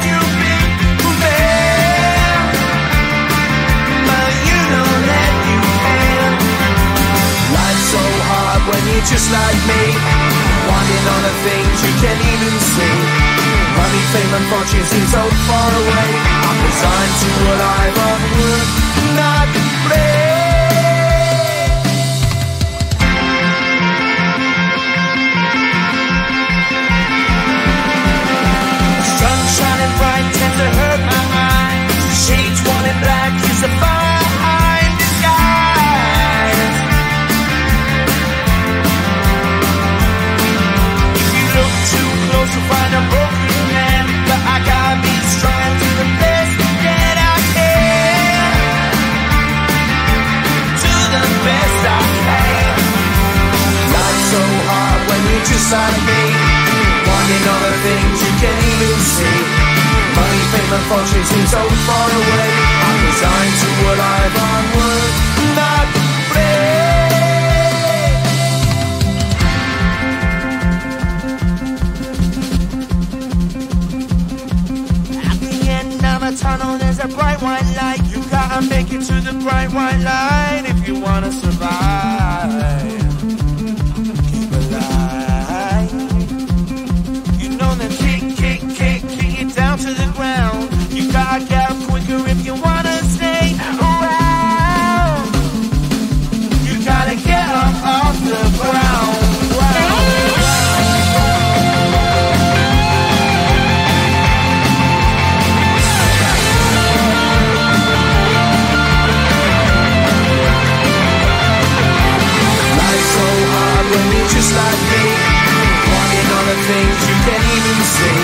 you been fair, but you know that you can. Life's so hard when you're just like me, wanting all the things you can't even see. Money, fame and fortune seem so far away. I'm resigned to a life of work, not play. Sun shining bright tends to hurt my mind. Shades worn in black is the fire in disguise. If you look too close you'll find a broken man, but I gotta be strong and do the best that I can. Do the best I can. Life's so hard when you're just like me, wanting all the things you can't even see. Money, fame and fortune seem so far away. I'm resigned to a life on work, not play. At the end of a tunnel there's a bright white light. You gotta make it to the bright white light if you wanna survive. Keep alive. You know that kick it down to the ground. You gotta get up quicker if you wanna stay around. You gotta get up off the ground. Life's so hard when you're just like me, wanting all the things you can't even see.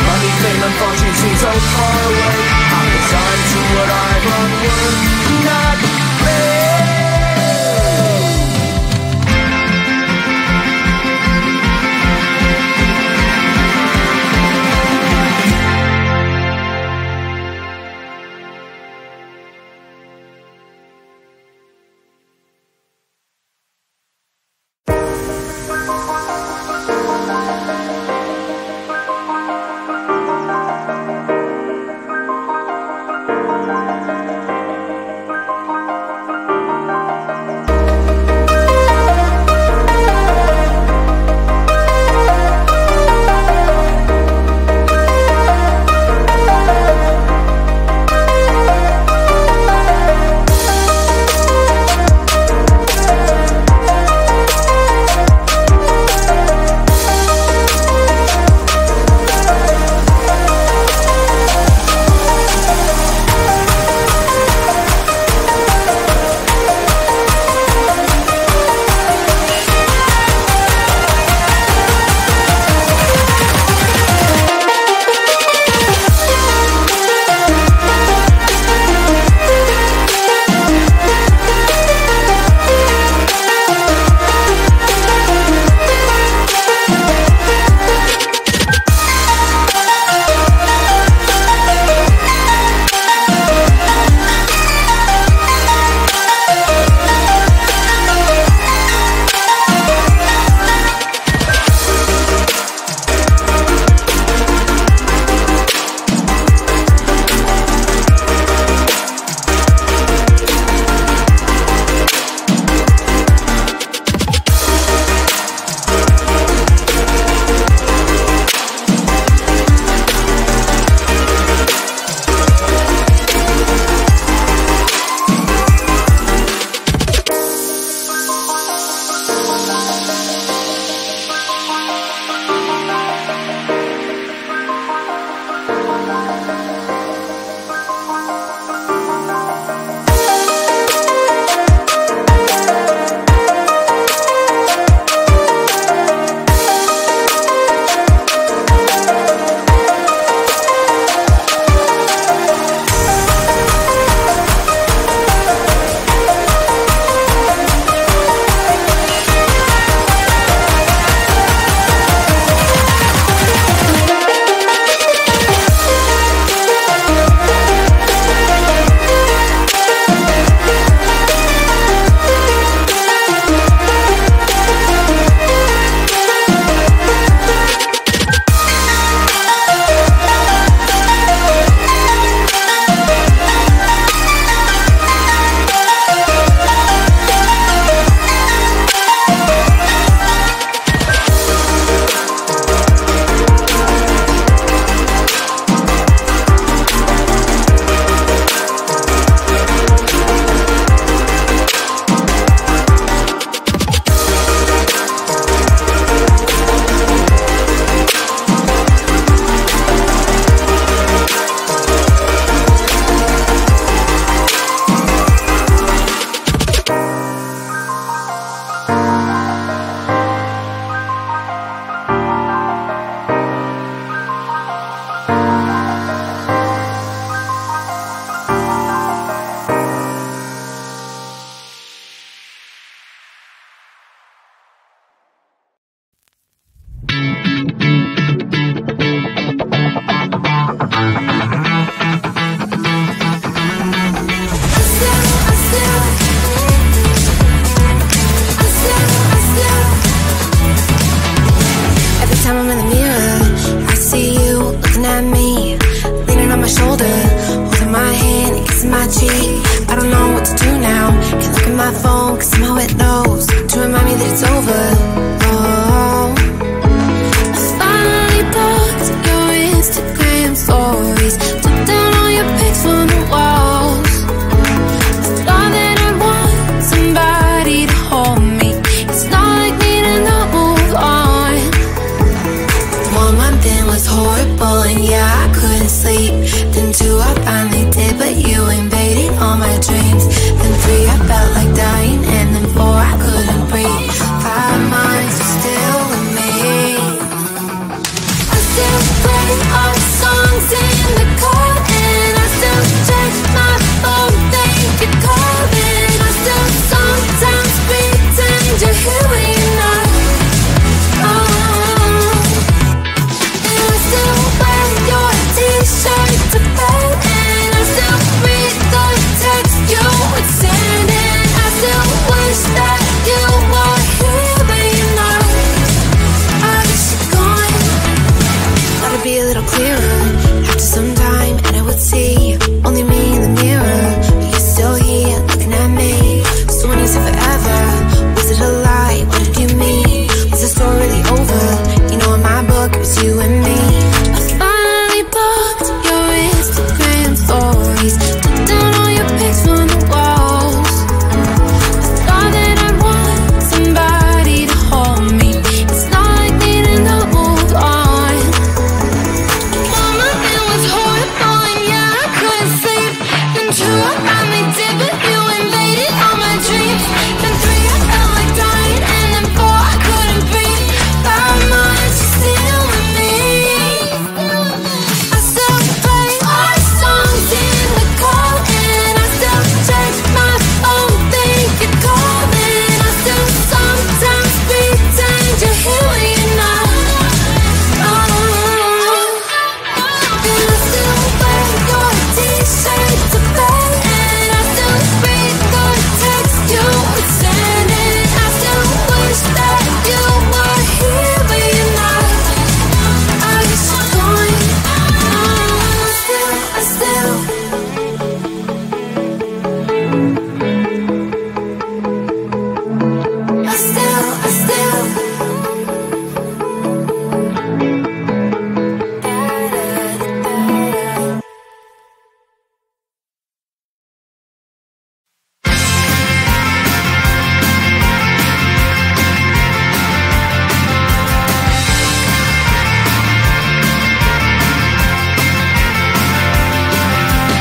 Money, fame and fortune seem so far away. I'm resigned to what I've unworked, not play. my shoulder, holding my hand and kissing my cheek. I don't know what to do now. Can't look at my phone, cause somehow it knows to remind me that it's over. Oh, I finally blocked your Instagram stories, took down all your pics from the walls. I thought that I want somebody to hold me. It's not like me to not move on. 1 month in was horrible and yeah, I couldn't sleep. Then 2 I finally did, but you invaded all my dreams. Then 3 I felt like dying, and then 4 I couldn't breathe. 5 months you're still with me. I still play our songs in the car, and I still check my phone, think you're calling. I still sometimes pretend you're here when you're not. And I still wear your t-shirt to bed, and I still read the text you would send, and I still wish that you were here when you're not. I wish you're gone. Thought it'd be a little clearer after some time, and I would see only me in the mirror, but you're still here looking at me. So when you said forever, was it a lie? What did you mean? Was the story really over? You know in my book it was you and me. I finally blocked your Instagram stories, took down all your pics from the walls. I thought that I want somebody to hold me. It's not like me to not move on. 1 month it was horrible and yeah, I couldn't sleep. Then 2 I finally did, but you invaded all my dreams. Then 3 I felt like dying, and then 4 I couldn't breathe. 5 months you're still with me. I still play our songs in the car, and I still check my phone, think you're calling. I still sometimes pretend you're here when you're not. And I still wear your t-shirt to bed, and I still read the text you would send, and I still wish that you were here when you're not. I wish you're gone. I still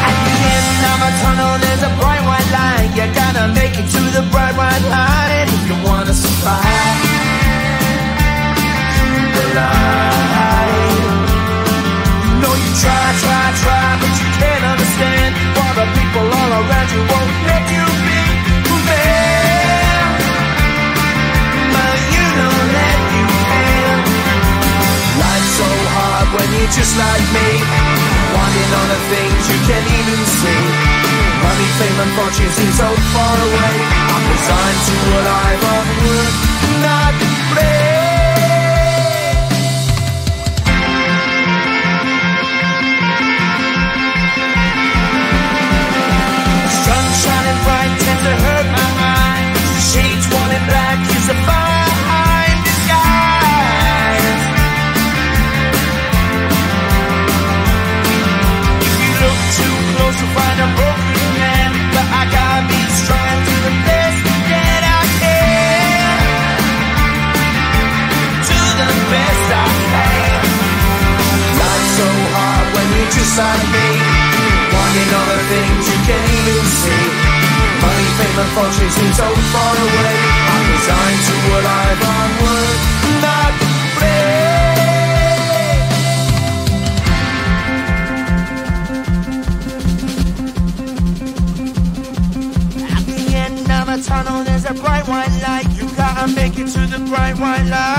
At the end of a tunnel, there's a bright white line. You gotta make it to the bright white line if you wanna survive the line. You know you try, but you can't understand why the people all around you won't let you be who they are. But you know that you can. Life's so hard when you're just like me, wanting all the things you can't even see. Money, fame and fortune seem so far away. I'm resigned to a life of work, not play. Sun shining bright tends to hurt my eyes. Shades worn in black is a fine disguise. If you look too close, you'll find a broken man. But I gotta be strong to the best that I can. To the best I can. Life's so hard when you're just like me, wanting all the things you can't even see. Money, fame and fortune seem so far away. I'm resigned to a life on work, not play. At the end of a tunnel, there's a bright white light. You gotta make it to the bright white light.